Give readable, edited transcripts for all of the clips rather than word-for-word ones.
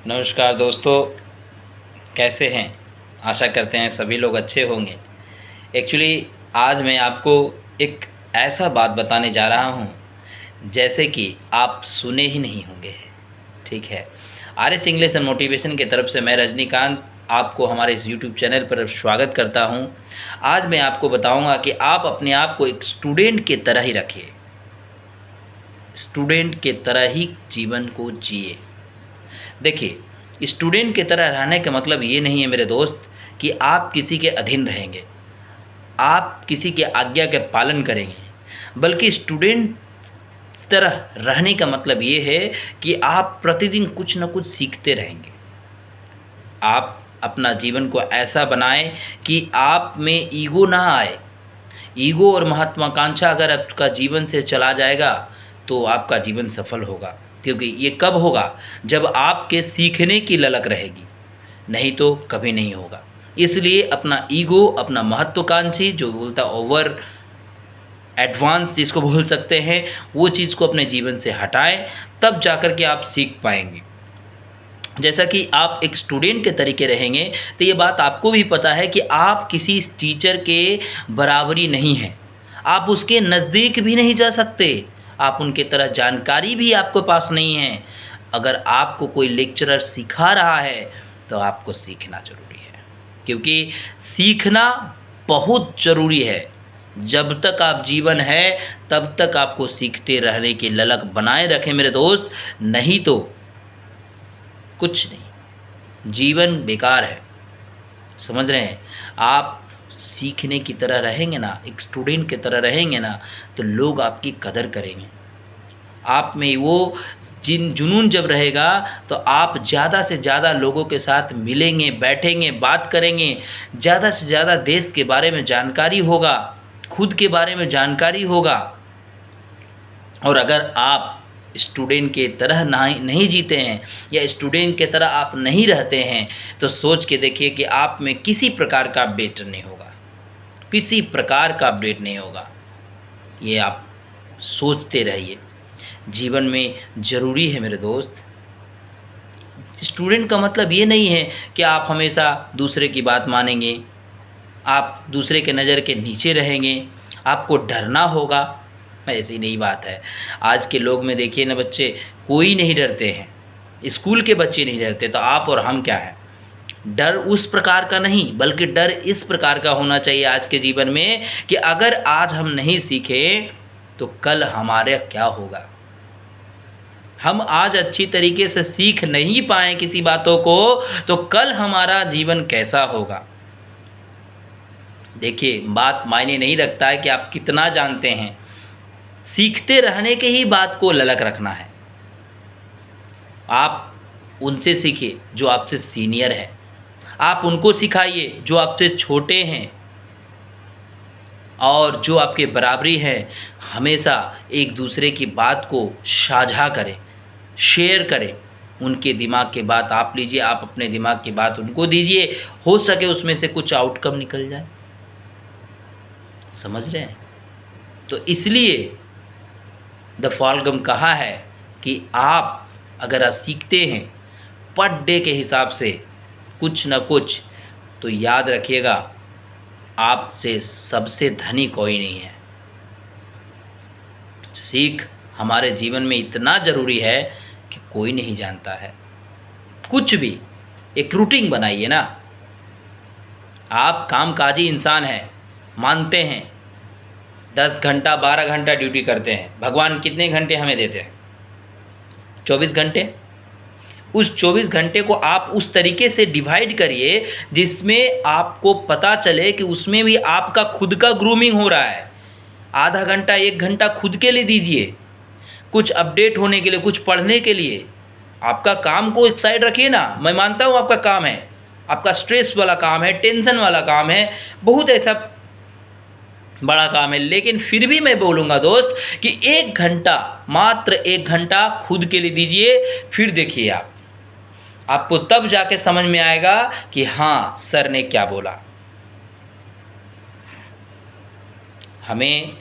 नमस्कार दोस्तों, कैसे हैं। आशा करते हैं सभी लोग अच्छे होंगे। एक्चुअली आज मैं आपको एक ऐसा बात बताने जा रहा हूं जैसे कि आप सुने ही नहीं होंगे। ठीक है। R S English and motivation की तरफ से मैं रजनीकांत आपको हमारे इस यूट्यूब चैनल पर स्वागत करता हूं। आज मैं आपको बताऊंगा कि आप अपने आप को एक स्टूडेंट की तरह ही रखिए, स्टूडेंट के तरह ही जीवन को जिए। देखिए, स्टूडेंट की तरह रहने का मतलब ये नहीं है मेरे दोस्त कि आप किसी के अधीन रहेंगे, आप किसी के आज्ञा के पालन करेंगे, बल्कि स्टूडेंट तरह रहने का मतलब ये है कि आप प्रतिदिन कुछ न कुछ सीखते रहेंगे। आप अपना जीवन को ऐसा बनाएं कि आप में ईगो ना आए। ईगो और महत्वाकांक्षा अगर आपका जीवन से चला जाएगा तो आपका जीवन सफल होगा, क्योंकि ये कब होगा, जब आपके सीखने की ललक रहेगी, नहीं तो कभी नहीं होगा। इसलिए अपना ईगो, अपना महत्वाकांक्षी जो बोलता ओवर एडवांस जिसको बोल सकते हैं, वो चीज़ को अपने जीवन से हटाएं, तब जाकर के आप सीख पाएंगे। जैसा कि आप एक स्टूडेंट के तरीके रहेंगे तो ये बात आपको भी पता है कि आप किसी टीचर के बराबरी नहीं हैं, आप उसके नज़दीक भी नहीं जा सकते, आप उनके तरह जानकारी भी आपके पास नहीं है। अगर आपको कोई लेक्चरर सिखा रहा है तो आपको सीखना ज़रूरी है, क्योंकि सीखना बहुत ज़रूरी है। जब तक आप जीवन है तब तक आपको सीखते रहने की ललक बनाए रखें मेरे दोस्त, नहीं तो कुछ नहीं, जीवन बेकार है। समझ रहे हैं। आप सीखने की तरह रहेंगे ना, एक स्टूडेंट की तरह रहेंगे ना, तो लोग आपकी कदर करेंगे। आप में वो जुनून जब रहेगा तो आप ज़्यादा से ज़्यादा लोगों के साथ मिलेंगे, बैठेंगे, बात करेंगे, ज़्यादा से ज़्यादा देश के बारे में जानकारी होगा, खुद के बारे में जानकारी होगा। और अगर आप स्टूडेंट के तरह नहीं जीते हैं या स्टूडेंट के तरह आप नहीं रहते हैं, तो सोच के देखिए कि आप में किसी प्रकार का अपडेट नहीं होगा, किसी प्रकार का अपडेट नहीं होगा। ये आप सोचते रहिए। जीवन में ज़रूरी है मेरे दोस्त। स्टूडेंट का मतलब ये नहीं है कि आप हमेशा दूसरे की बात मानेंगे, आप दूसरे के नज़र के नीचे रहेंगे, आपको डरना होगा। ऐसी नहीं बात है। आज के लोग में देखिए ना बच्चे, कोई नहीं डरते हैं, स्कूल के बच्चे नहीं डरते, तो आप और हम क्या हैं। डर उस प्रकार का नहीं, बल्कि डर इस प्रकार का होना चाहिए आज के जीवन में कि अगर आज हम नहीं सीखें तो कल हमारे क्या होगा। हम आज अच्छी तरीके से सीख नहीं पाए किसी बातों को, तो कल हमारा जीवन कैसा होगा। देखिए, बात मायने नहीं रखता है कि आप कितना जानते हैं, सीखते रहने के ही बात को ललक रखना है। आप उनसे सीखिए जो आपसे सीनियर है, आप उनको सिखाइए जो आपसे छोटे हैं, और जो आपके बराबरी हैं। हमेशा एक दूसरे की बात को साझा करें, शेयर करें। उनके दिमाग की बात आप लीजिए, आप अपने दिमाग की बात उनको दीजिए, हो सके उसमें से कुछ आउटकम निकल जाए। समझ रहे हैं। तो इसलिए द फॉलगम कहा है कि आप अगर सीखते हैं पर डे के हिसाब से कुछ न कुछ, तो याद रखिएगा आपसे सबसे धनी कोई नहीं है। सीख हमारे जीवन में इतना ज़रूरी है कि कोई नहीं जानता है। कुछ भी एक रूटीन बनाइए ना। आप कामकाजी इंसान हैं, मानते हैं, 10 घंटा 12 घंटा ड्यूटी करते हैं। भगवान कितने घंटे हमें देते हैं? 24 घंटे। उस 24 घंटे को आप उस तरीके से डिवाइड करिए जिसमें आपको पता चले कि उसमें भी आपका खुद का ग्रूमिंग हो रहा है। आधा घंटा 1 घंटा खुद के लिए दीजिए, कुछ अपडेट होने के लिए, कुछ पढ़ने के लिए। आपका काम को एक साइड रखिए ना। मैं मानता हूँ आपका काम है, आपका स्ट्रेस वाला काम है, टेंशन वाला काम है, बहुत ऐसा बड़ा काम है, लेकिन फिर भी मैं बोलूँगा दोस्त कि 1 घंटा, मात्र 1 घंटा खुद के लिए दीजिए। फिर देखिए आपको तब जाके समझ में आएगा कि हाँ, सर ने क्या बोला। हमें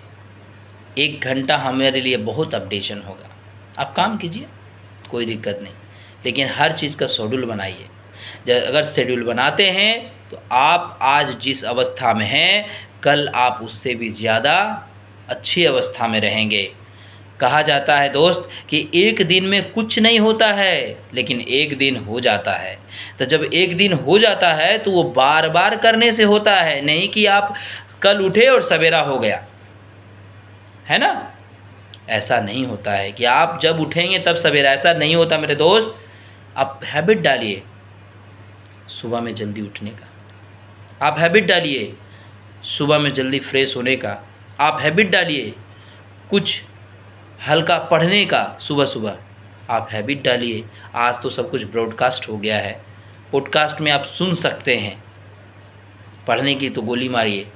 1 घंटा हमारे लिए बहुत अपडेशन होगा। आप काम कीजिए, कोई दिक्कत नहीं। लेकिन हर चीज़ का शेड्यूल बनाइए। अगर शेड्यूल बनाते हैं तो आप आज जिस अवस्था में हैं, कल आप उससे भी ज़्यादा अच्छी अवस्था में रहेंगे। कहा जाता है दोस्त कि एक दिन में कुछ नहीं होता है, लेकिन एक दिन हो जाता है। तो जब एक दिन हो जाता है तो वो बार बार करने से होता है, नहीं कि आप कल उठे और सवेरा हो गया, है ना। ऐसा नहीं होता है कि आप जब उठेंगे तब सवेरा, ऐसा नहीं होता मेरे दोस्त। आप हैबिट डालिए सुबह में जल्दी उठने का, आप हैबिट डालिए सुबह में जल्दी फ्रेश होने का, आप हैबिट डालिए कुछ हल्का पढ़ने का सुबह सुबह, आप हैबिट डालिए। आज तो सब कुछ ब्रॉडकास्ट हो गया है, पॉडकास्ट में आप सुन सकते हैं। पढ़ने की तो गोली मारिए,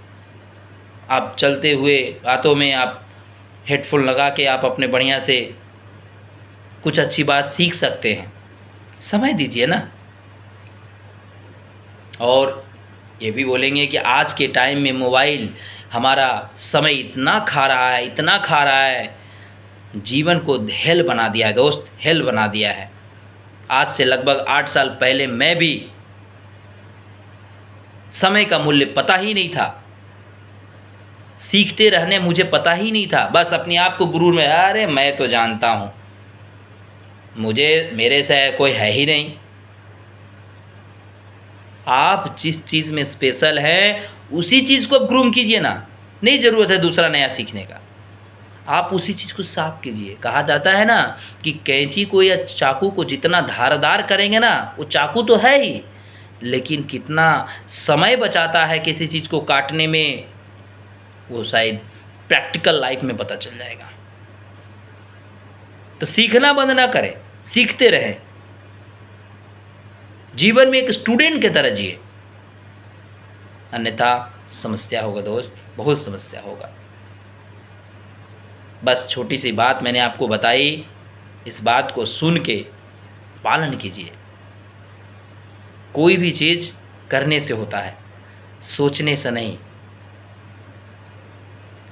आप चलते हुए बातों में आप हेडफोन लगा के आप अपने बढ़िया से कुछ अच्छी बात सीख सकते हैं। समय दीजिए ना। और ये भी बोलेंगे कि आज के टाइम में मोबाइल हमारा समय इतना खा रहा है, इतना खा रहा है, जीवन को हेल बना दिया है दोस्त, हेल बना दिया है। आज से लगभग 8 साल पहले मैं भी समय का मूल्य पता ही नहीं था, सीखते रहने मुझे पता ही नहीं था। बस अपने आप को गुरूर में, अरे मैं तो जानता हूँ, मेरे से कोई है ही नहीं। आप जिस चीज़ में स्पेशल हैं उसी चीज़ को आप ग्रूम कीजिए ना, नहीं ज़रूरत है दूसरा नया सीखने का। आप उसी चीज़ को साफ कीजिए। कहा जाता है ना कि कैंची को या चाकू को जितना धारदार करेंगे ना, वो चाकू तो है ही, लेकिन कितना समय बचाता है किसी चीज़ को काटने में, वो शायद प्रैक्टिकल लाइफ में पता चल जाएगा। तो सीखना बंद ना करें, सीखते रहें। जीवन में एक स्टूडेंट की तरह जिए, अन्यथा समस्या होगा दोस्त, बहुत समस्या होगा। बस छोटी सी बात मैंने आपको बताई, इस बात को सुन के पालन कीजिए। कोई भी चीज़ करने से होता है, सोचने से नहीं।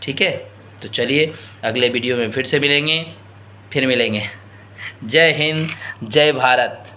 ठीक है, तो चलिए अगले वीडियो में फिर से मिलेंगे। जय हिंद, जय भारत।